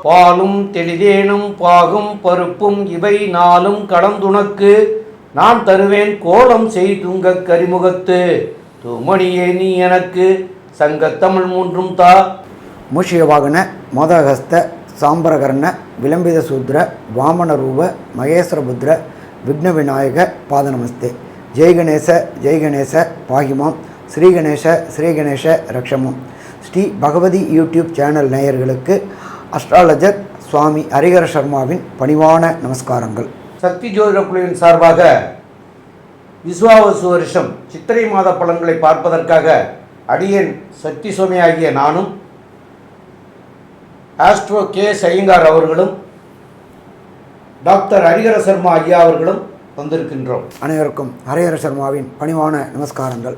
பாலும் தெளிதேனும் பாகும் பருப்பும் இவை நாளும் கலந்துனக்கு நான் தருவேன் கோலம் செய்துங்க கரிமுகத்து தூமணியே நீ எனக்கு சங்கத்தமிழ் மூன்றும் தா. மூஷிகவாகன மோதகஸ்த சாம்பரகர்ண விளம்பித சூத்ர வாமன ரூப மகேஸ்வரபுத்ர விக்ன விநாயக பாதநமஸ்தே. ஜெய்கணேச பாகிமாம் ஸ்ரீகணேச ரக்ஷமம். ஸ்ரீ பகவதி யூடியூப் சேனல் நேயர்களுக்கு அஸ்ட்ராலஜர் சுவாமி ஹரிஹர சர்மாவின் பணிவான நமஸ்காரங்கள். சக்தி ஜோதிட குழுவின் சார்பாக விசுவாவசு வருஷம் சித்திரை மாத பலன்களை பார்ப்பதற்காக அடியேன் சக்தி சுவாமி ஆகிய நானும் ஆஸ்ட்ரோ கே ஐயங்கார் அவர்களும் டாக்டர் ஹரிஹர சர்மா ஐயா அவர்களும் வந்திருக்கின்றோம். அனைவருக்கும் ஹரிஹர சர்மாவின் பணிவான நமஸ்காரங்கள்.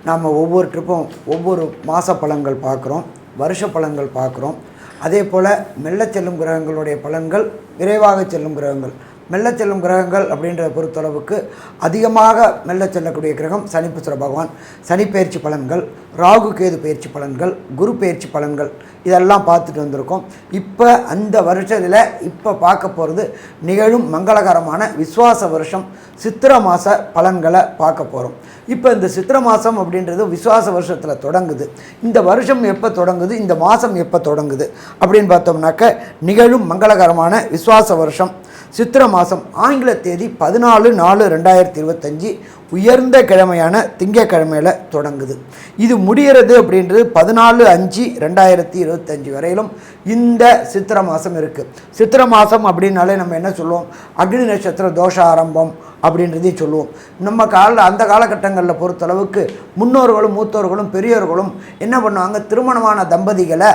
நாம் ஒவ்வொரு ட்ரிப்பும் ஒவ்வொரு மாத பலன்கள் பார்க்குறோம், வருஷ பலன்கள் பார்க்குறோம். அதே போல் மெல்ல செல்லும் கிரகங்களுடைய பலன்கள், விரைவாக செல்லும் கிரகங்கள். மெல்ல செல்லும் கிரகங்கள் அப்படின்றத பொறுத்தளவுக்கு அதிகமாக மெல்ல செல்லக்கூடிய கிரகம் சனிப்புத்திர பகவான். சனி பயிற்சி பலன்கள், ராகு கேது பயிற்சி பலன்கள், குரு பயிற்சி பலன்கள் இதெல்லாம் பார்த்துட்டு வந்திருக்கோம். இப்போ அந்த வருஷத்தில் இப்போ பார்க்க போகிறது நிகழும் மங்களகரமான விஸ்வாச வருஷம் சித்திர மாத பலன்களை பார்க்க போகிறோம். இப்போ இந்த சித்திர மாதம் அப்படின்றது விஸ்வாச வருஷத்தில் தொடங்குது. இந்த வருஷம் எப்போ தொடங்குது, இந்த மாதம் எப்போ தொடங்குது அப்படின்னு பார்த்தோம்னாக்க நிகழும் மங்களகரமான விஸ்வாச வருஷம் சித்திர மாதம் ஆங்கில தேதி 14/4/2025 உயர்ந்த கிழமையான திங்கக்கிழமையில் தொடங்குது. இது முடிகிறது அப்படின்றது 14/5/2025 வரையிலும் இந்த சித்திர மாதம் இருக்குது. சித்திர மாதம் அப்படின்னாலே நம்ம என்ன சொல்லுவோம், அக்னி நட்சத்திர தோஷ ஆரம்பம் அப்படின்றதையும் சொல்லுவோம். நம்ம அந்த காலகட்டங்களில் பொறுத்தளவுக்கு முன்னோர்களும் மூத்தோர்களும் பெரியோர்களும் என்ன பண்ணுவாங்க, திருமணமான தம்பதிகளை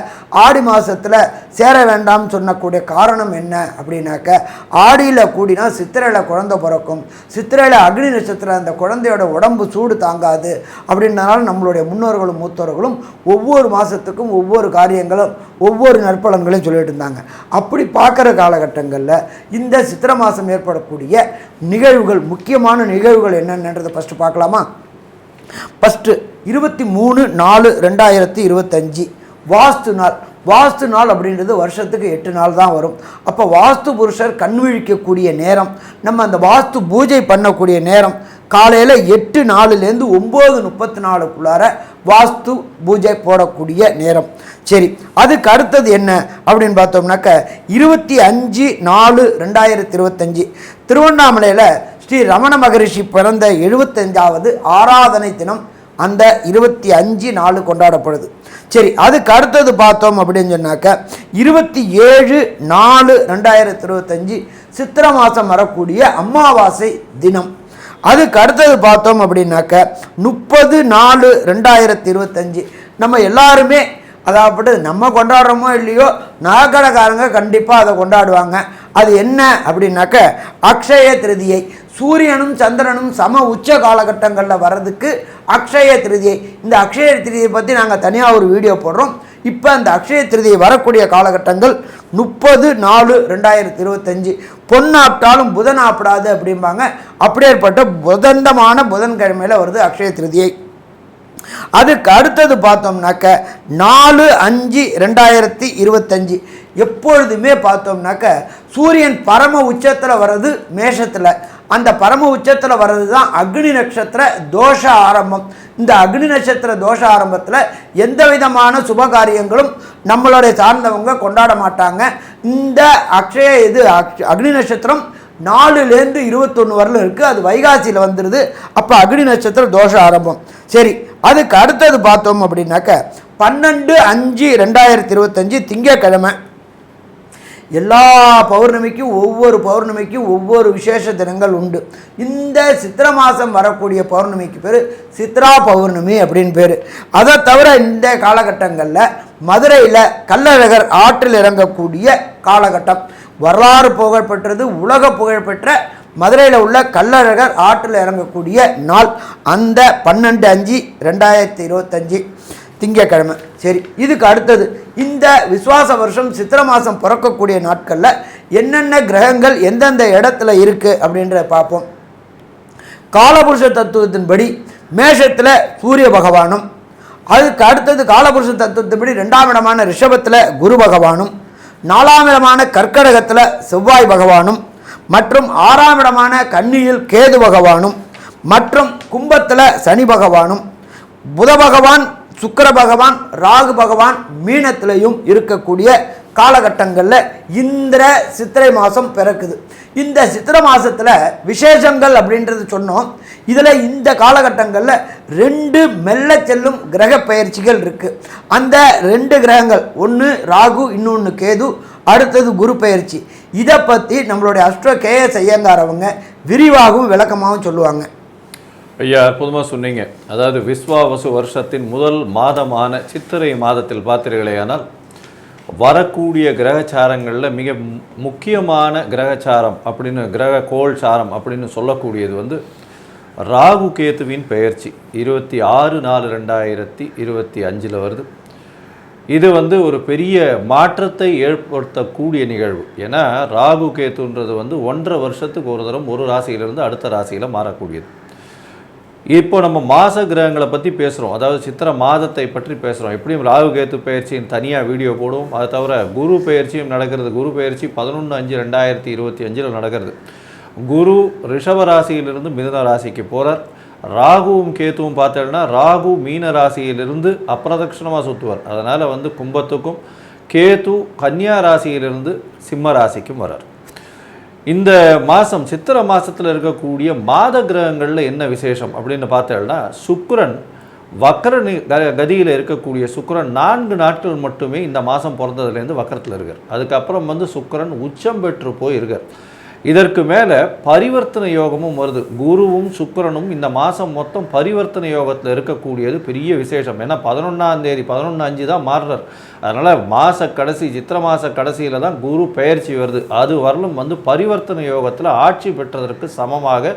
ஆடி மாதத்தில் சேர வேண்டாம்னு சொன்னக்கூடிய காரணம் என்ன அப்படின்னாக்க, ஆடியில் கூடினா சித்திரையில் குழந்தை பிறக்கும், சித்திரையில் அக்னி நட்சத்திரம் அந்த குழந்தையோட உடம்பு சூடு தாங்காது அப்படின்றனால நம்மளுடைய முன்னோர்களும் மூத்தோர்களும் ஒவ்வொரு மாதத்துக்கும் ஒவ்வொரு காரியங்களும் ஒவ்வொரு நற்பலன்களையும் சொல்லிட்டு இருந்தாங்க. அப்படி பார்க்குற காலகட்டங்களில் இந்த சித்திர மாதம் ஏற்படக்கூடிய நிகழ்வுகள், முக்கியமான நிகழ்வுகள் என்னென்னன்றதை ஃபஸ்ட்டு பார்க்கலாமா? ஃபஸ்ட்டு 23/4/2025 வாஸ்து நாள். வாஸ்து நாள் அப்படின்றது வருஷத்துக்கு 8 நாள் தான் வரும். அப்போ வாஸ்து புருஷர் கண் விழிக்கக்கூடிய நேரம், நம்ம அந்த வாஸ்து பூஜை பண்ணக்கூடிய நேரம் காலையில் 8:04லேருந்து 9:34க்குள்ளார வாஸ்து பூஜை போடக்கூடிய நேரம். சரி, அதுக்கு அடுத்தது என்ன அப்படின்னு பார்த்தோம்னாக்க 25/4/2025 திருவண்ணாமலையில் ஸ்ரீ ரமண மகரிஷி பிறந்த 75வது ஆராதனை தினம் அந்த 25/4 கொண்டாடப்படுது. சரி, அதுக்கு அடுத்தது பார்த்தோம் அப்படின்னு சொன்னாக்க 27/4/2025 சித்திர மாதம் வரக்கூடிய அமாவாசை தினம். அதுக்கு அடுத்தது பார்த்தோம் அப்படின்னாக்க 30/4/2025 நம்ம எல்லாருமே, அதாவது நம்ம கொண்டாடுறோமோ இல்லையோ நகைக்கடைக்காரங்க கண்டிப்பாக அதை கொண்டாடுவாங்க. அது என்ன அப்படின்னாக்க அக்ஷய திருதியை. சூரியனும் சந்திரனும் சம உச்ச காலகட்டங்களில் வர்றதுக்கு அக்ஷய திருதியை. இந்த அக்ஷய திருதியை பற்றி நாங்கள் தனியாக ஒரு வீடியோ போடுறோம். இப்போ அந்த அக்ஷய திருதியை வரக்கூடிய காலகட்டங்கள் 30/4/2025. பொன்னாப்டாலும் புதன் ஆப்பிடாது அப்படிம்பாங்க. அப்படியேற்பட்ட புதந்தமான புதன்கிழமையில் வருது அக்ஷய திருதியை. அதுக்கு அடுத்தது பார்த்தோம்னாக்க 4/5/2025 எப்பொழுதுமே பார்த்தோம்னாக்க சூரியன் பரம உச்சத்தில் வர்றது மேஷத்தில். அந்த பரம உச்சத்தில் வர்றது தான் அக்னி நட்சத்திர தோஷ ஆரம்பம். இந்த அக்னி நட்சத்திர தோஷ ஆரம்பத்தில் எந்த விதமான சுபகாரியங்களும் நம்மளுடைய சார்ந்தவங்க கொண்டாட மாட்டாங்க. இந்த அக்னி நட்சத்திரம் 4லேருந்து 21 வரலும் இருக்குது. அது வைகாசியில் வந்துடுது. அப்போ அக்னி நட்சத்திர தோஷ ஆரம்பம். சரி, அதுக்கு அடுத்தது பார்த்தோம் அப்படின்னாக்க 12/5/2025 திங்கக்கிழமை. எல்லா பௌர்ணமிக்கும் ஒவ்வொரு விசேஷ தினங்கள் உண்டு. இந்த சித்திர மாதம் வரக்கூடிய பௌர்ணமிக்கு பேர் சித்ரா பௌர்ணமி அப்படின்னு பேர். அதை தவிர இந்த காலகட்டங்களில் மதுரையில் கள்ளழகர் ஆற்றில் இறங்கக்கூடிய காலகட்டம். வரலாறு புகழ்பெற்றது, உலக புகழ்பெற்ற மதுரையில் உள்ள கள்ளழகர் ஆற்றில் இறங்கக்கூடிய நாள் அந்த 12/5/2025 திங்கக்கிழமை. சரி, இதுக்கு அடுத்தது இந்த விஸ்வாச வருஷம் சித்திர மாதம் பிறக்கக்கூடிய நாட்களில் என்னென்ன கிரகங்கள் எந்தெந்த இடத்துல இருக்குது அப்படின்றத பார்ப்போம். காலபுருஷ தத்துவத்தின்படி மேஷத்தில் சூரிய பகவானும், அதுக்கு அடுத்தது காலபுருஷ தத்துவத்தின்படி 2ஆம் இடமான ரிஷபத்தில் குரு பகவானும், 4ஆம் இடமான கர்க்கடகத்தில் செவ்வாய் பகவானும் மற்றும் 6ஆம் இடமான கன்னியில் கேது பகவானும் மற்றும் கும்பத்தில் சனி பகவானும் புத பகவான் சுக்கிர பகவான் ராகு பகவான் மீனத்திலையும் இருக்கக்கூடிய காலகட்டங்களில் இந்த சித்திரை மாதம் பிறக்குது. இந்த சித்திரை மாதத்தில் விசேஷங்கள் அப்படின்றது சொன்னோம். இதில் இந்த காலகட்டங்களில் 2 மெல்ல செல்லும் கிரக பயிற்சிகள் இருக்குது. அந்த 2 கிரகங்கள், ஒன்று ராகு, இன்னொன்று கேது, அடுத்தது குரு பயிற்சி. இதை பற்றி நம்மளுடைய அஸ்ட்ரோ KS ஐயங்கார் அவங்க விரிவாகவும் விளக்கமாகவும் சொல்லுவாங்க. ஐயா, அற்புதமாக சொன்னீங்க. அதாவது விஸ்வாவசு வருஷத்தின் முதல் மாதமான சித்திரை மாதத்தில் பார்த்தீர்களேயானால் வரக்கூடிய கிரகச்சாரங்களில் மிக முக்கியமான கிரகச்சாரம் அப்படின்னு கிரக கோள் சாரம் அப்படின்னு சொல்லக்கூடியது வந்து ராகு கேத்துவின் பெயர்ச்சி 26/4/2025 வருது. இது வந்து ஒரு பெரிய மாற்றத்தை ஏற்படுத்தக்கூடிய நிகழ்வு. ஏன்னா ராகு கேத்துன்றது வந்து 1.5 வருஷத்துக்கு ஒரு தரம் ஒரு ராசியிலிருந்து அடுத்த ராசியில் மாறக்கூடியது. இப்போ நம்ம மாத கிரகங்களை பற்றி பேசுகிறோம், அதாவது சித்திரை மாதத்தை பற்றி பேசுகிறோம். எப்படியும் ராகு கேத்து பயிற்சியின் தனியாக வீடியோ போடுவோம். அதை தவிர குரு பயிற்சியும் நடக்கிறது. குரு பயிற்சி 11/5/2025 நடக்கிறது. குரு ரிஷப ராசியிலிருந்து மிதுன ராசிக்கு போகிறார். ராகுவும் கேத்துவும் பார்த்தோம்னா ராகு மீன ராசியிலிருந்து அப்பிரதட்சணமாக சுற்றுவார். அதனால் வந்து கும்பத்துக்கும், கேத்து கன்னியா ராசியிலிருந்து சிம்ம ராசிக்கும் வரார். இந்த மாதம் சித்திரை மாதத்தில் இருக்கக்கூடிய மாத கிரகங்களில் என்ன விசேஷம் அப்படின்னு பார்த்தோம்னா சுக்கிரன் வக்கர கதியில் இருக்கக்கூடிய சுக்கிரன் 4 நாட்கள் மட்டுமே இந்த மாதம் பிறந்ததுலேருந்து வக்கரத்தில் இருக்கார். அதுக்கப்புறம் வந்து சுக்கிரன் உச்சம் பெற்று போய் இருக்கார். இதற்கு மேலே பரிவர்த்தனை யோகமும் வருது. குருவும் சுக்கிரனும் இந்த மாதம் மொத்தம் பரிவர்த்தனை யோகத்தில் இருக்கக்கூடியது பெரிய விசேஷம். ஏன்னா 11ஆம் தேதி 11/5 தான் மாறுறார். அதனால் மாத கடைசி சித்திரை மாத கடைசியில் தான் குரு பெயர்ச்சி வருது. அது வரலும் வந்து பரிவர்த்தனை யோகத்தில் ஆட்சி பெற்றதற்கு சமமாக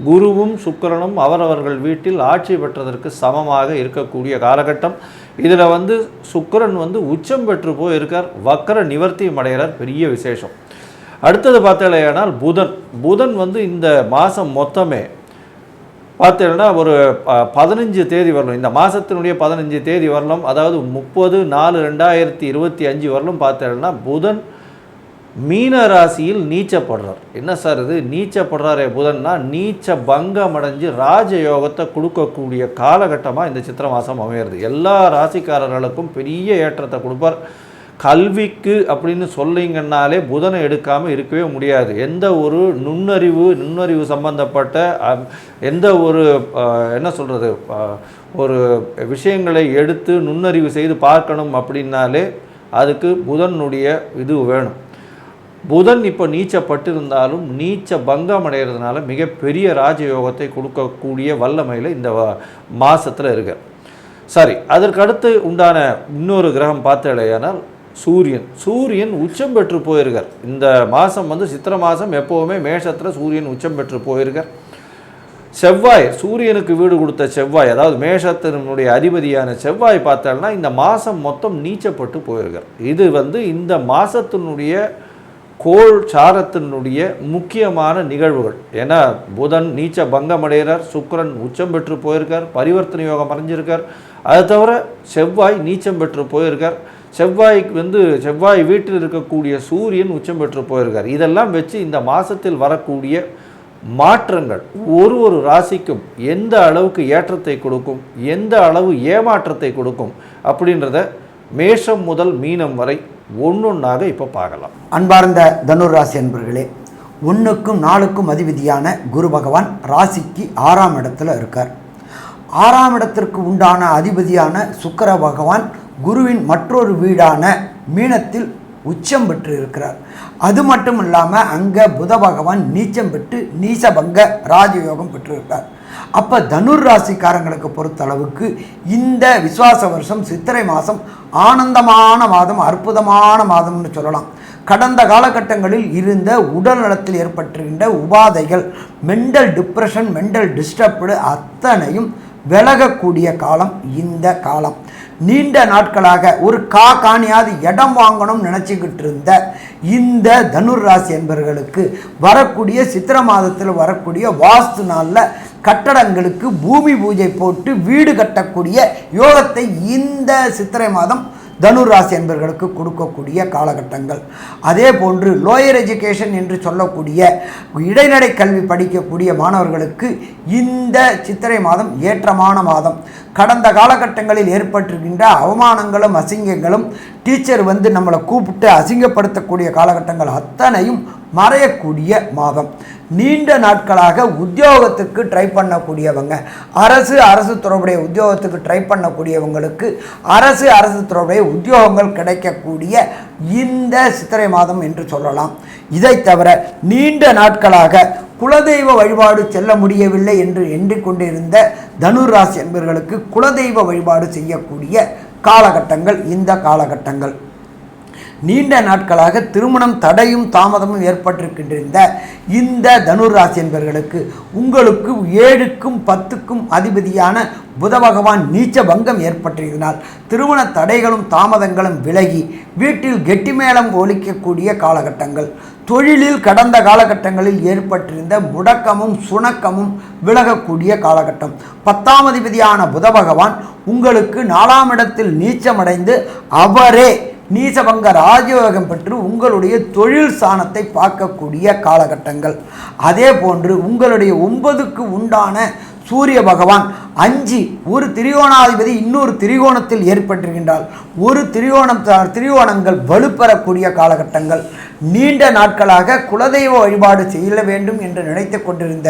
குருவும் சுக்கிரனும் அவரவர்கள் வீட்டில் ஆட்சி பெற்றதற்கு சமமாக இருக்கக்கூடிய காலகட்டம். இதில் வந்து சுக்கிரன் வந்து உச்சம் பெற்று போய் இருக்கார், வக்கர நிவர்த்தியும் அடைகிறார். பெரிய விசேஷம். அடுத்தது பார்த்தீங்கன்னா புதன் வந்து இந்த மாதம் மொத்தமே பார்த்தீங்கன்னா ஒரு 15 தேதி வரலும், இந்த மாதத்தினுடைய 15 தேதி வரலும், அதாவது 30/4/2025 வரலும் பார்த்தீங்கன்னா புதன் மீன ராசியில் நீச்சப்படுறார். என்ன சார் இது நீச்சப்படுறாரே புதன்னா, நீச்ச பங்கம் அடைஞ்சு ராஜயோகத்தை கொடுக்கக்கூடிய காலகட்டமாக இந்த சித்திரை மாதம் அமையிறது. எல்லா ராசிக்காரர்களுக்கும் பெரிய ஏற்றத்தை கொடுப்பார். கல்விக்கு அப்படின்னு சொல்லிங்கன்னாலே புதனை எடுக்காமல் இருக்கவே முடியாது. எந்த ஒரு நுண்ணறிவு சம்பந்தப்பட்ட எந்த ஒரு என்ன சொல்கிறது ஒரு விஷயங்களை எடுத்து நுண்ணறிவு செய்து பார்க்கணும் அப்படின்னாலே அதுக்கு புதனுடைய இது வேணும். புதன் இப்போ நீச்சப்பட்டிருந்தாலும் நீச்ச பங்கம் அடைகிறதுனால மிகப்பெரிய ராஜயோகத்தை கொடுக்கக்கூடிய வல்லமையில் இந்த மாதத்தில் இருக்க. சரி, அதற்கு அடுத்து உண்டான இன்னொரு கிரகம் பார்த்தேனால் சூரியன் உச்சம் பெற்று போயிருக்கார். இந்த மாதம் வந்து சித்திரை மாதம் எப்போவுமே மேஷத்தில் சூரியன் உச்சம் பெற்று போயிருக்கார். செவ்வாய், சூரியனுக்கு வீடு கொடுத்த செவ்வாய், அதாவது மேஷத்தினுடைய அதிபதியான செவ்வாய் பார்த்தோம்னா இந்த மாதம் மொத்தம் நீச்சப்பட்டு போயிருக்கார். இது வந்து இந்த மாதத்தினுடைய கோள் சாரத்தினுடைய முக்கியமான நிகழ்வுகள். ஏன்னா புதன் நீச்ச பங்கம் அடைகிறார், சுக்கிரன் உச்சம் பெற்று போயிருக்கார், பரிவர்த்தனை யோகம் அடைஞ்சிருக்கார். அதை தவிர செவ்வாய் நீச்சம் பெற்று போயிருக்கார். செவ்வாய் வீட்டில் இருக்கக்கூடிய சூரியன் உச்சம் பெற்று போயிருக்கார். இதெல்லாம் வச்சு இந்த மாதத்தில் வரக்கூடிய மாற்றங்கள் ஒரு ராசிக்கும் எந்த அளவுக்கு ஏற்றத்தை கொடுக்கும், எந்த அளவு ஏமாற்றத்தை கொடுக்கும் அப்படின்றத மேஷம் முதல் மீனம் வரை ஒன்னொன்னாக இப்போ பார்க்கலாம். அன்பார்ந்த தனுர் ராசி அன்பர்களே, 1க்கும் 4க்கும் அதிபதியான குரு பகவான் ராசிக்கு 6ஆம் இடத்துல இருக்கார். 6ஆம் இடத்திற்கு உண்டான அதிபதியான சுக்கிர பகவான் குருவின் மற்றொரு வீடான மீனத்தில் உச்சம் பெற்று இருக்கிறார். அது மட்டும் இல்லாமல் அங்கே புத பகவான் நீச்சம் பெற்று நீசபங்க ராஜயோகம் பெற்றிருக்கார். அப்போ தனுர் ராசிக்காரங்களுக்கு பொறுத்தளவுக்கு இந்த விஸ்வாச வருஷம் சித்திரை மாதம் ஆனந்தமான மாதம், அற்புதமான மாதம்னு சொல்லலாம். கடந்த காலகட்டங்களில் இருந்த உடல் நலத்தில் ஏற்பட்டிருக்கின்ற உபாதைகள், மென்டல் டிப்ரெஷன், மென்டல் டிஸ்டர்ப்டு அத்தனையும் விலகக்கூடிய காலம் இந்த காலம். நீண்ட நாட்களாக ஒரு காணியாவது இடம் வாங்கணும்னு நினச்சிக்கிட்டு இருந்த இந்த தனுர் ராசி என்பவர்களுக்கு வரக்கூடிய சித்திரை மாதத்தில் வரக்கூடிய வாஸ்து நாளில் கட்டடங்களுக்கு பூமி பூஜை போட்டு வீடு கட்டக்கூடிய யோகத்தை இந்த சித்திரை மாதம் தனுர் ராசி என்பவர்களுக்கு கொடுக்கக்கூடிய காலகட்டங்கள். அதே போன்று லோயர் எஜுகேஷன் என்று சொல்லக்கூடிய இடைநிலை கல்வி படிக்கக்கூடிய மாணவர்களுக்கு இந்த சித்திரை மாதம் ஏற்றமான மாதம். கடந்த காலகட்டங்களில் ஏற்பட்டிருக்கின்ற அவமானங்களும் அசிங்கங்களும், டீச்சர் நம்மளை கூப்பிட்டு அசிங்கப்படுத்தக்கூடிய காலகட்டங்கள் அத்தனையும் மறையக்கூடிய மாதம். நீண்ட நாட்களாக உத்தியோகத்துக்கு ட்ரை பண்ணக்கூடியவங்க, அரசு தொடர்புடைய உத்தியோகத்துக்கு ட்ரை பண்ணக்கூடியவங்களுக்கு அரசு தொடர்புடைய உத்தியோகங்கள் கிடைக்கக்கூடிய இந்த சித்திரை மாதம் என்று சொல்லலாம். இதை தவிர நீண்ட நாட்களாக குலதெய்வ வழிபாடு செல்ல முடியவில்லை என்று எண்ணிக்கொண்டிருந்த தனுர் ராசி என்பவர்களுக்கு குலதெய்வ வழிபாடு செய்யக்கூடிய காலகட்டங்கள் இந்த காலகட்டங்கள். நீண்ட நாட்களாக திருமணம் தடையும் தாமதமும் ஏற்பட்டிருக்கின்ற இந்த தனுர் ராசி என்பவர்களுக்கு உங்களுக்கு 7க்கும் 10க்கும் அதிபதியான புத பகவான் நீச்ச பங்கம் ஏற்பட்டிருந்தால் திருமண தடைகளும் தாமதங்களும் விலகி வீட்டில் கெட்டிமேளம் ஒலிக்கக்கூடிய காலகட்டங்கள். தொழிலில் கடந்த காலகட்டங்களில் ஏற்பட்டிருந்த முடக்கமும் சுணக்கமும் விலகக்கூடிய காலகட்டம். 10ஆம் அதிபதியான புத பகவான் உங்களுக்கு 4ஆம் இடத்தில் நீச்சமடைந்து அவரே நீசபங்க ராஜயோகம் பெற்று உங்களுடைய தொழில் ஸ்தானத்தை பார்க்கக்கூடிய காலகட்டங்கள். அதே போன்று உங்களுடைய 9க்கு உண்டான சூரிய பகவான் 5 ஒரு திரிகோணாதிபதி இன்னொரு திரிகோணத்தில் ஏற்பட்டிருக்கின்றால் ஒரு திரிகோணங்கள் வலுப்பெறக்கூடிய காலகட்டங்கள். நீண்ட நாட்களாக குலதெய்வ வழிபாடு செய்ய வேண்டும் என்று நினைத்து கொண்டிருந்த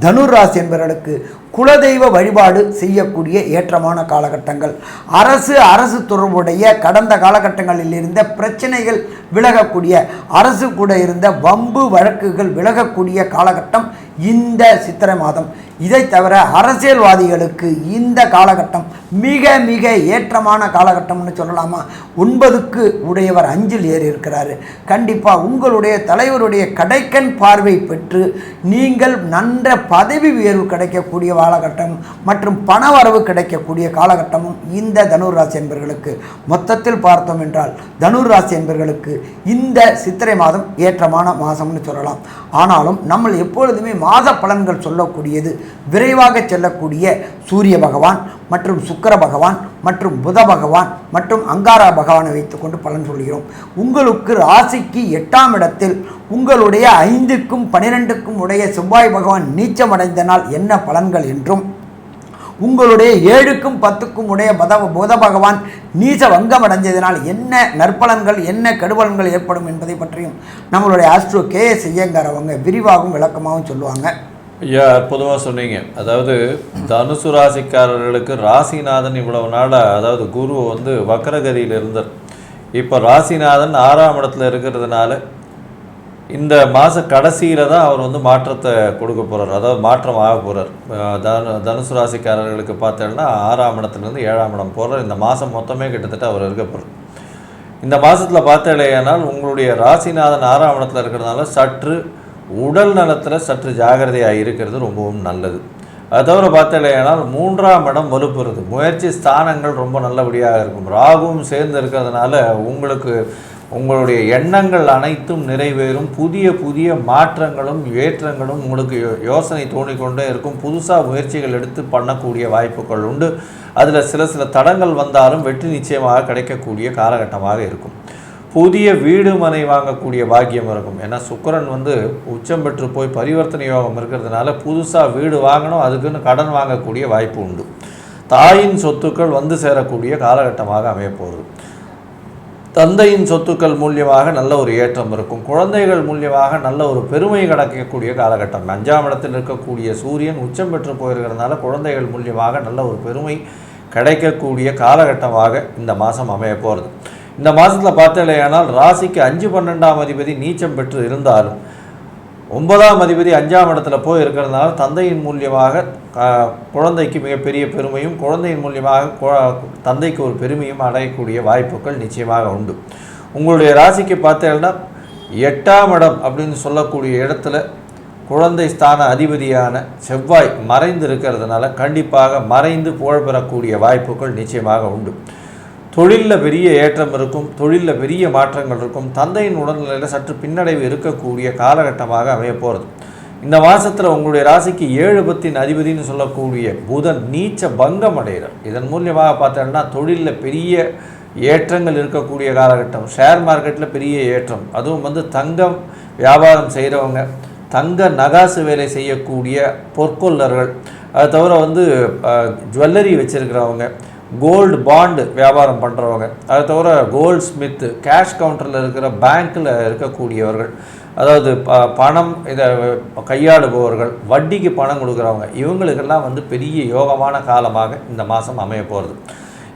தனுர் ராசி என்பவர்களுக்கு குலதெய்வ வழிபாடு செய்யக்கூடிய ஏற்றமான காலகட்டங்கள். அரசு தொடர்புடைய கடந்த காலகட்டங்களில் இருந்த பிரச்சனைகள் விலகக்கூடிய, அரசு கூட இருந்த வம்பு வழக்குகள் விலகக்கூடிய காலகட்டம் இந்த சித்திரை மாதம். இதை தவிர அரசியல்வாதிகளுக்கு இந்த காலகட்டம் மிக மிக ஏற்றமான காலகட்டம்னு சொல்லலாமா. 9க்கு உடையவர் 5இல் ஏறி இருக்கிறாரு. கண்டிப்பாக உங்களுடைய தலைவருடைய கடைக்கண் பார்வை பெற்று நீங்கள் நன்ற பதவி உயர்வு கிடைக்கக்கூடிய காலகட்டம் மற்றும் பணவரவு கிடைக்கக்கூடிய காலகட்டமும் இந்த தனுர் ராசி என்பவர்களுக்கு. மொத்தத்தில் பார்த்தோம் என்றால் தனுர் ராசி என்பவர்களுக்கு இந்த சித்திரை மாதம் ஏற்றமான மாதம்னு சொல்லலாம். ஆனாலும் நம்ம எப்பொழுதுமே மாத பலன்கள் சொல்லக்கூடியது விரைவாக செல்லக்கூடிய சூரிய பகவான் மற்றும் சுக்கிர பகவான் மற்றும் புத பகவான் மற்றும் அங்காரா பகவானை வைத்துக்கொண்டு பலன் சொல்கிறோம். உங்களுக்கு ராசிக்கு 8ஆம் இடத்தில் உங்களுடைய 5க்கும் 12க்கும் உடைய செவ்வாய் பகவான் நீச்சமடைந்த நாள் என்ன பலன்கள் என்றும், உங்களுடைய 7க்கும் 10க்கும் உடைய புத பகவான் நீச வங்கம் அடைஞ்சதினால் என்ன நற்பலன்கள் என்ன கெடுபலன்கள் ஏற்படும் என்பதை பற்றியும் நம்மளுடைய ஆஸ்ட்ரோ KS ஐயங்கார் அவங்க விரிவாகவும் விளக்கமாகவும் சொல்லுவாங்க. ஐயா, அற்புதமாக சொன்னீங்க. அதாவது தனுசு ராசிக்காரர்களுக்கு ராசிநாதன் இவ்வளவு நாளாக, அதாவது குரு வக்கரகதியில் இருந்தார். இப்போ ராசிநாதன் 6ஆம் இடத்துல இருக்கிறதுனால இந்த மாத கடைசியில் தான் அவர் மாற்றத்தை கொடுக்க போகிறார், அதாவது மாற்றம் ஆக போகிறார். தனுசு ராசிக்காரர்களுக்கு பார்த்தோன்னா 6ஆம் இடத்துலேருந்து 7ஆம் இடம் போகிறார். இந்த மாதம் மொத்தமே கிட்டத்தட்ட அவர் இருக்க போகிறார். இந்த மாதத்தில் பார்த்தேனால் உங்களுடைய ராசிநாதன் 6ஆம் இடத்துல இருக்கிறதுனால சற்று உடல் நலத்தில் சற்று ஜாகிரதையாக இருக்கிறது ரொம்பவும் நல்லது. அது தவிர பார்த்தேனால் 3ஆம் இடம் வலுப்புறது, முயற்சி ஸ்தானங்கள் ரொம்ப நல்லபடியாக இருக்கும். ராகுவும் சேர்ந்து இருக்கிறதுனால உங்களுடைய எண்ணங்கள் அனைத்தும் நிறைவேறும். புதிய புதிய மாற்றங்களும் ஏற்றங்களும் உங்களுக்கு யோசனை தோணிக்கொண்டே இருக்கும். புதுசாக முயற்சிகள் எடுத்து பண்ணக்கூடிய வாய்ப்புகள் உண்டு. அதில் சில தடங்கள் வந்தாலும் வெற்றி நிச்சயமாக கிடைக்கக்கூடிய காலகட்டமாக இருக்கும். புதிய வீடு மனை வாங்கக்கூடிய பாக்கியம் இருக்கும். ஏன்னா சுக்கிரன் உச்சம் பெற்று போய் பரிவர்த்தனை யோகம் இருக்கிறதுனால புதுசாக வீடு வாங்கணும், அதுக்குன்னு கடன் வாங்கக்கூடிய வாய்ப்பு உண்டு. தாயின் சொத்துக்கள் சேரக்கூடிய காலகட்டமாக அமையப்போகுது. தந்தையின் சொத்துக்கள் மூலியமாக நல்ல ஒரு ஏற்றம் இருக்கும். குழந்தைகள் மூலியமாக நல்ல ஒரு பெருமை கிடைக்கக்கூடிய காலகட்டம். 5ஆம் இடத்தில் இருக்கக்கூடிய சூரியன் உச்சம் பெற்று போயிருக்கிறதுனால குழந்தைகள் மூலியமாக நல்ல ஒரு பெருமை கிடைக்கக்கூடிய காலகட்டமாக இந்த மாதம் அமைய போகிறது. இந்த மாதத்தில் பார்த்தேனால் ராசிக்கு 5, 12ஆம் அதிபதி நீச்சம் பெற்று இருந்தாலும் 9ஆம் அதிபதி 5ஆம் இடத்துல போய் இருக்கிறதுனால தந்தையின் மூலியமாக குழந்தைக்கு மிகப்பெரிய பெருமையும், குழந்தையின் மூலியமாக தந்தைக்கு ஒரு பெருமையும் அடையக்கூடிய வாய்ப்புகள் நிச்சயமாக உண்டு. உங்களுடைய ராசிக்கு பார்த்தேன்னா 8ஆம் இடம் அப்படின்னு சொல்லக்கூடிய இடத்துல குழந்தை ஸ்தான அதிபதியான செவ்வாய் மறைந்து இருக்கிறதுனால கண்டிப்பாக மறைந்து புகழ் பெறக்கூடிய வாய்ப்புகள் நிச்சயமாக உண்டு. தொழிலில் பெரிய ஏற்றம் இருக்கும், தொழிலில் பெரிய மாற்றங்கள் இருக்கும். தந்தையின் உடல்நிலையில் சற்று பின்னடைவு இருக்கக்கூடிய காலகட்டமாக அமைய போகிறது. இந்த மாதத்தில் உங்களுடைய ராசிக்கு 7 பத்தின் அதிபதினு சொல்லக்கூடிய புதன் நீச்ச பங்கம் அடைகிறார். இதன் மூலியமாக பார்த்தோம்னா தொழிலில் பெரிய ஏற்றங்கள் இருக்கக்கூடிய காலகட்டம். ஷேர் மார்க்கெட்டில் பெரிய ஏற்றம். அதுவும் வந்து தங்கம் வியாபாரம் செய்கிறவங்க, தங்க நகாசு வேலை செய்யக்கூடிய பொற்கொள்ளர்கள், அது தவிர வந்து ஜுவல்லரி வச்சுருக்கிறவங்க, கோல்டு பாண்டு வியாபாரம் பண்ணுறவங்க, அது தவிர கோல்டு ஸ்மித்து, கேஷ் கவுண்டரில் இருக்கிற பேங்க்கில் இருக்கக்கூடியவர்கள், அதாவது பணம் இதை கையாளுபவர்கள், வட்டிக்கு பணம் கொடுக்குறவங்க, இவங்களுக்கெல்லாம் வந்து பெரிய யோகமான காலமாக இந்த மாதம் அமைய போகிறது.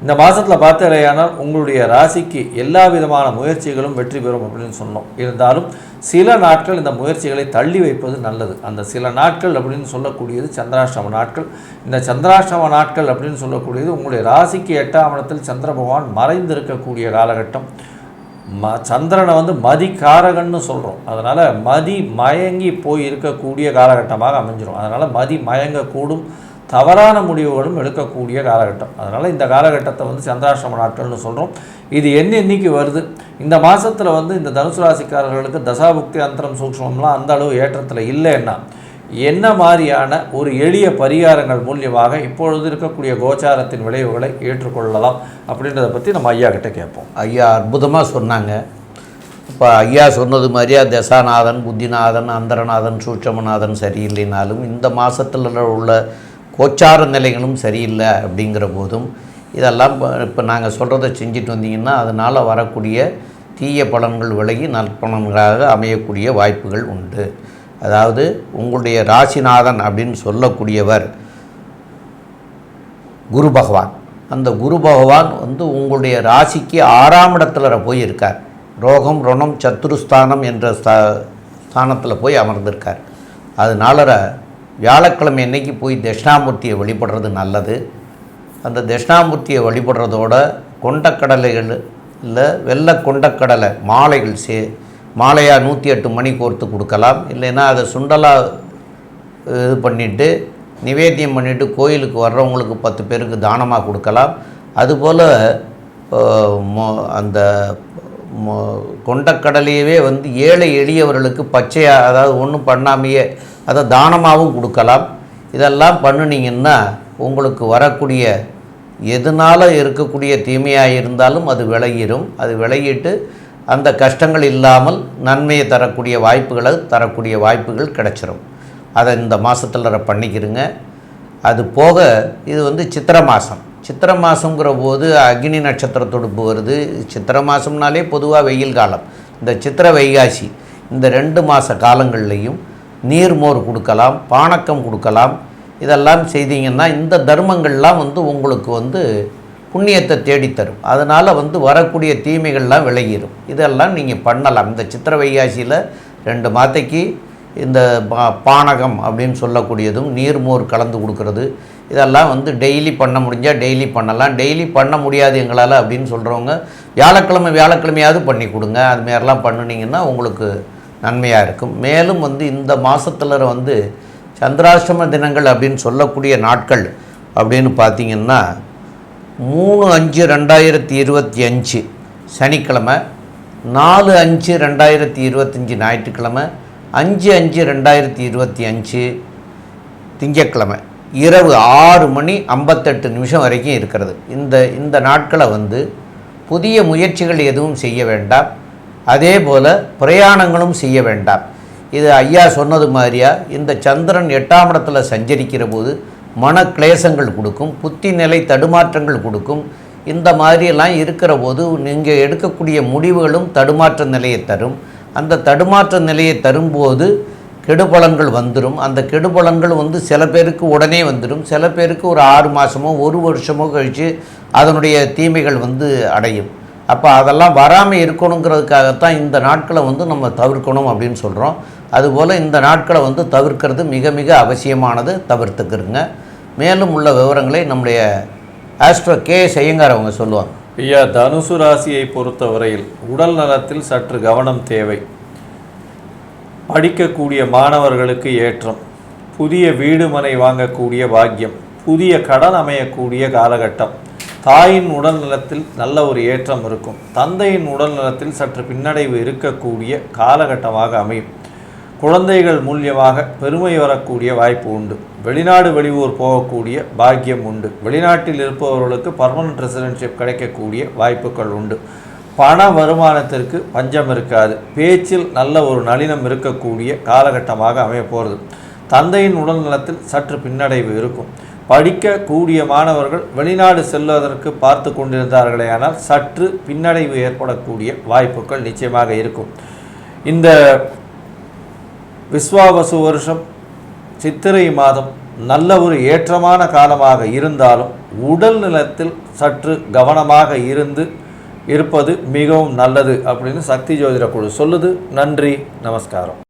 இந்த மாதத்தில் பார்த்தலையானால் உங்களுடைய ராசிக்கு எல்லா விதமான முயற்சிகளும் வெற்றி பெறும் அப்படின்னு சொன்னோம். இருந்தாலும் சில நாட்கள் இந்த முயற்சிகளை தள்ளி வைப்பது நல்லது. அந்த சில நாட்கள் அப்படின்னு சொல்லக்கூடியது சந்திராஷ்டம நாட்கள். இந்த சந்திராஷ்டம நாட்கள் அப்படின்னு சொல்லக்கூடியது உங்களுடைய ராசிக்கு 8ஆம் இடத்தில் சந்திர பகவான் மறைந்திருக்கக்கூடிய காலகட்டம். சந்திரனை வந்து மதிக்காரகன்னு சொல்கிறோம். அதனால் மதி மயங்கி போய் இருக்கக்கூடிய காலகட்டமாக அமைஞ்சிடும். அதனால் மதி மயங்கக்கூடும், தவறான முடிவுகளும் எடுக்கக்கூடிய காலகட்டம். அதனால் இந்த காலகட்டத்தை வந்து சந்திராஷ்டம நாட்கள்னு சொல்கிறோம். இது என்னைக்கு வருது? இந்த மாதத்தில் வந்து இந்த தனுசு ராசிக்காரர்களுக்கு தசாபுக்தி அந்தரம் சூக்ஷ்மம்லாம் அந்த அளவு ஏற்றத்தில் இல்லைன்னா என்ன மாதிரியான ஒரு எளிய பரிகாரங்கள் மூலியமாக இப்பொழுது இருக்கக்கூடிய கோச்சாரத்தின் விளைவுகளை ஏற்றுக்கொள்ளலாம் அப்படின்றத பற்றி நம்ம ஐயா கிட்ட கேட்போம். ஐயா அற்புதமாக சொன்னாங்க. இப்போ ஐயா சொன்னது மாதிரியா தசாநாதன், புத்திநாதன், அந்தரநாதன், சூட்சமநாதன் சரியில்லைனாலும் இந்த மாதத்தில் உள்ள கோச்சார நிலைகளும் சரியில்லை அப்படிங்கிற போதும் இதெல்லாம் இப்போ நாங்கள் சொல்கிறத செஞ்சுட்டு வந்தீங்கன்னா அதனால் வரக்கூடிய தீய பலன்கள் விலகி நற்பலன்களாக அமையக்கூடிய வாய்ப்புகள் உண்டு. அதாவது உங்களுடைய ராசிநாதன் அப்படின்னு சொல்லக்கூடியவர் குரு பகவான். அந்த குரு பகவான் வந்து உங்களுடைய ராசிக்கு 6ஆம் இடத்துல போய் இருக்கார். ரோகம் ருணம் சத்துருஸ்தானம் என்ற ஸ்தானத்தில் போய் அமர்ந்திருக்கார். அதனால வியாழக்கிழமை அன்னைக்கு போய் தட்சிணாமூர்த்தியை வழிபடுறது நல்லது. அந்த தட்சிணாமூர்த்தியை வழிபடுறதோட கொண்டக்கடலைகள் இல்லை வெள்ளை கொண்டக்கடலை மாலைகள் மாலையாக 108 மணி கோர்த்து கொடுக்கலாம். இல்லைன்னா அதை சுண்டலாக இது பண்ணிவிட்டு நிவேத்தியம் பண்ணிவிட்டு கோயிலுக்கு வர்றவங்களுக்கு 10 பேருக்கு தானமாக கொடுக்கலாம். அதுபோல் அந்த கொண்டக்கடலையவே வந்து ஏழை எளியவர்களுக்கு பச்சையாக, அதாவது ஒன்றும் பண்ணாமையே அதை தானமாகவும் கொடுக்கலாம். இதெல்லாம் பண்ணினீங்கன்னா உங்களுக்கு வரக்கூடிய எதனால் இருக்கக்கூடிய தீமையாக இருந்தாலும் அது விலகிடும். அது விலகிட்டு அந்த கஷ்டங்கள் இல்லாமல் நன்மையை தரக்கூடிய வாய்ப்புகள் கிடச்சிரும். அதை இந்த மாதத்தில் பண்ணிக்கிறங்க. அது போக இது வந்து சித்திரை மாதங்கிற போது அக்னி நட்சத்திரத்தொடுப்பு வருது. சித்திரை மாதம்னாலே பொதுவாக வெயில் காலம். இந்த சித்திரை வைகாசி இந்த 2 மாத காலங்கள்லேயும் நீர்மோர் கொடுக்கலாம், பானக்கம் கொடுக்கலாம். இதெல்லாம் செய்தீங்கன்னா இந்த தர்மங்கள்லாம் வந்து உங்களுக்கு வந்து புண்ணியத்தை தேடித்தரும். அதனால் வந்து வரக்கூடிய தீமைகள்லாம் விலகிடும். இதெல்லாம் நீங்கள் பண்ணலாம். இந்த சித்திரை வைகாசியில் 2 மாதத்துக்கு இந்த பானகம் அப்படின்னு சொல்லக்கூடியதும் நீர்மோர் கலந்து கொடுக்கறது இதெல்லாம் வந்து டெய்லி பண்ண முடிஞ்சால் டெய்லி பண்ணலாம். டெய்லி பண்ண முடியாது எங்களால் அப்படின்னு சொல்கிறவங்க வியாழக்கிழமையாவது பண்ணி கொடுங்க. அதுமாரிலாம் பண்ணினீங்கன்னா உங்களுக்கு நன்மையாக இருக்கும். மேலும் வந்து இந்த மாதத்தில் வந்து சந்திராஷ்டம தினங்கள் அப்படின்னு சொல்லக்கூடிய நாட்கள் அப்படின்னு பார்த்திங்கன்னா 3/5/2025 சனிக்கிழமை, 4/5/2025 ஞாயிற்றுக்கிழமை, 5/5/2025 திங்கட்கிழமை இரவு 6:58 வரைக்கும் இருக்கிறது. இந்த நாட்களை வந்து புதிய முயற்சிகள் எதுவும் செய்ய வேண்டாம். அதே போல் பிரயாணங்களும் செய்ய வேண்டாம். இது ஐயா சொன்னது மாதிரியா இந்த சந்திரன் 8ஆம் இடத்துல சஞ்சரிக்கிற போது மன கிளேசங்கள் கொடுக்கும், புத்தி நிலை தடுமாற்றங்கள் கொடுக்கும். இந்த மாதிரியெல்லாம் இருக்கிற போது நீங்கள் எடுக்கக்கூடிய முடிவுகளும் தடுமாற்ற நிலையை தரும். அந்த தடுமாற்ற நிலையை தரும்போது கெடுபலன்கள் வந்துடும். அந்த கெடுபலன்கள் வந்து சில பேருக்கு உடனே வந்துடும், சில பேருக்கு ஒரு 6 மாதமோ 1 வருஷமோ கழித்து அதனுடைய தீமைகள் வந்து அடையும். அப்போ அதெல்லாம் வராமல் இருக்கணுங்கிறதுக்காகத்தான் இந்த நாட்களை வந்து நம்ம தவிர்க்கணும் அப்படின்னு சொல்கிறோம். அதுபோல் இந்த நாட்களை வந்து தவிர்க்கிறது மிக மிக அவசியமானது. தவிர்த்துக்கிறங்க. மேலும் உள்ள விவரங்களை நம்முடைய ஆஸ்ட்ரோ கே ஐயங்கார் அவங்க சொல்லுவாங்க. ஐயா, தனுசு ராசியை பொறுத்தவரையில் உடல் நலத்தில் சற்று கவனம் தேவை. படிக்கக்கூடிய மாணவர்களுக்கு ஏற்றம், புதிய வீடு மனை வாங்கக்கூடிய பாக்கியம், புதிய கடன் அமையக்கூடிய காலகட்டம். தாயின் உடல் நலத்தில் நல்ல ஒரு ஏற்றம் இருக்கும். தந்தையின் உடல் நலத்தில் சற்று பின்னடைவு இருக்கக்கூடிய காலகட்டமாக அமையும். குழந்தைகள் மூலியமாக பெருமை வரக்கூடிய வாய்ப்பு உண்டு. வெளிநாடு வெளியூர் போகக்கூடிய பாக்கியம் உண்டு. வெளிநாட்டில் இருப்பவர்களுக்கு பர்மனன்ட் ரெசிடென்ஷிப் கிடைக்கக்கூடிய வாய்ப்புகள் உண்டு. பண வருமானத்திற்கு பஞ்சம் இருக்காது. பேச்சில் நல்ல ஒரு நளினம் இருக்கக்கூடிய காலகட்டமாக அமைய போகிறது. தந்தையின் உடல்நலத்தில் சற்று பின்னடைவு இருக்கும். படிக்கக்கூடிய மாணவர்கள் வெளிநாடு செல்வதற்கு பார்த்து கொண்டிருந்தார்களே ஆனால் சற்று பின்னடைவு ஏற்படக்கூடிய வாய்ப்புகள் நிச்சயமாக இருக்கும். இந்த விஸ்வாவசு வருஷம் சித்திரை மாதம் நல்ல ஒரு ஏற்றமான காலமாக இருந்தாலும் உடல் நலத்தில் சற்று கவனமாக இருப்பது மிகவும் நல்லது அப்படின்னு சக்தி ஜோதிட குழு சொல்லுது. நன்றி, நமஸ்காரம்.